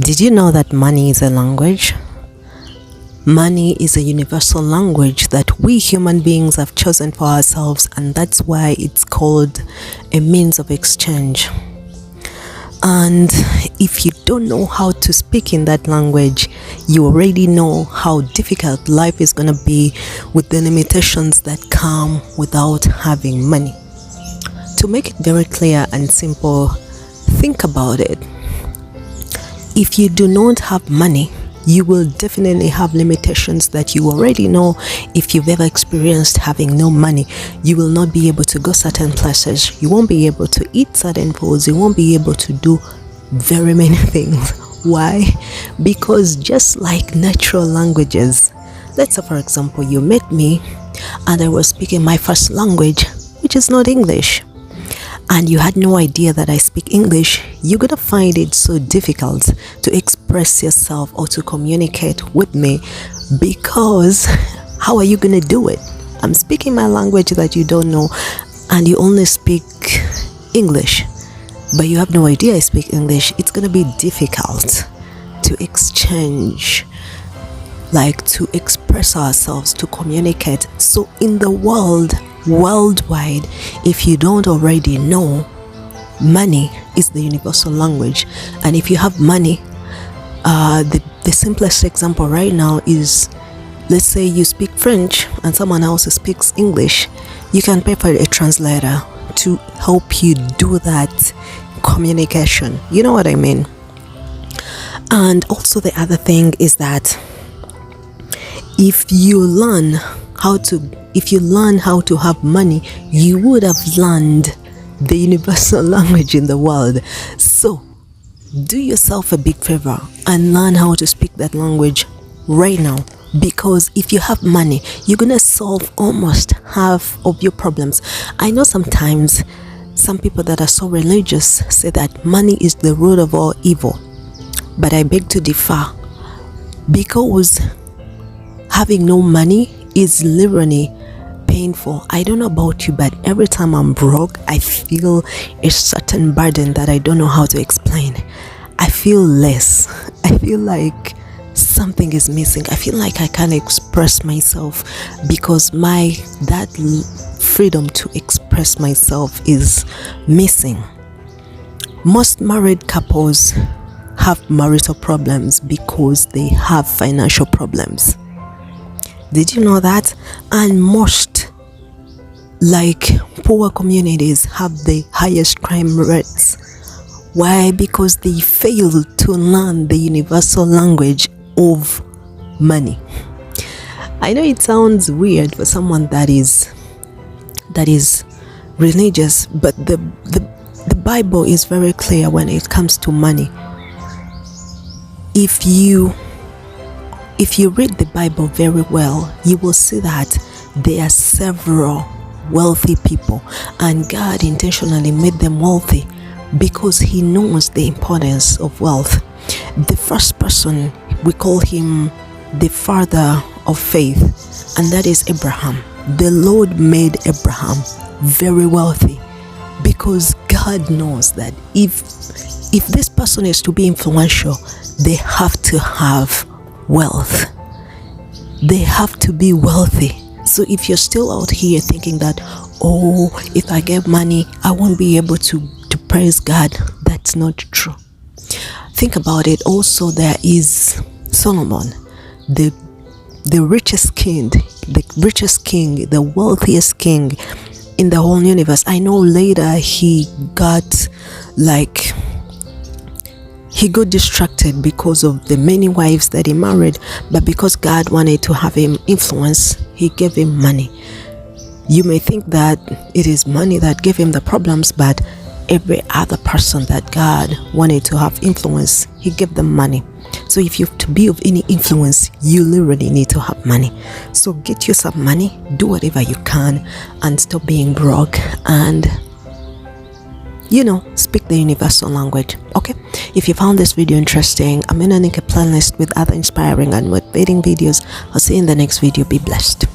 Did you know that money is a language? Money is a universal language that we human beings have chosen for ourselves, and that's why it's called a means of exchange. And if you don't know how to speak in that language, you already know how difficult life is going to be with the limitations that come without having money. To make it very clear and simple, think about it. If you do not have money, you will definitely have limitations that you already know. If you've ever experienced having no money, you will not be able to go certain places. You won't be able to eat certain foods. You won't be able to do very many things. Why? Because just like natural languages, let's say for example, you met me and I was speaking my first language, which is not English, and you had no idea that I speak English, you're gonna find it so difficult to express yourself or to communicate with me, because how are you gonna do it? I'm speaking my language that you don't know, and you only speak English, but you have no idea I speak English. It's gonna be difficult to exchange, like to express ourselves, to communicate. So in the worldwide, if you don't already know, money is the universal language. And if you have money, the simplest example right now is, let's say you speak French and someone else speaks English, you can pay for a translator to help you do that communication. You know what I mean? And also the other thing is that if you learn how to have money, you would have learned the universal language in the world. So do yourself a big favor and learn how to speak that language right now, because if you have money, you're gonna solve almost half of your problems. I know sometimes some people that are so religious say that money is the root of all evil, but I beg to differ, because having no money is literally painful. I don't know about you, but every time I'm broke, I feel a certain burden that I don't know how to explain. I feel less. I feel like something is missing. I feel like I can't express myself because that freedom to express myself is missing. Most married couples have marital problems because they have financial problems. Did you know that? And most, like, poor communities have the highest crime rates. Why? Because they fail to learn the universal language of money. I know it sounds weird for someone that is religious, but the Bible is very clear when it comes to money. If you read the Bible very well, you will see that there are several wealthy people, and God intentionally made them wealthy because He knows the importance of wealth. The first person, we call him the father of faith, and that is Abraham. The Lord made Abraham very wealthy because God knows that if this person is to be influential, they have to have wealth. They have to be wealthy. So if you're still out here thinking that, oh, if I get money, I won't be able to praise God, that's not true. Think about it. Also, there is Solomon, the richest king, the wealthiest king in the whole universe. I know later he got distracted because of the many wives that he married, but because God wanted to have him influence, He gave him money. You may think that it is money that gave him the problems, but every other person that God wanted to have influence, He gave them money. So if you have to be of any influence, you literally need to have money. So get you some money, do whatever you can, and stop being broke, and speak the universal language. Okay, if you found this video interesting, I'm gonna link a playlist with other inspiring and motivating videos. I'll see you in the next video. Be blessed.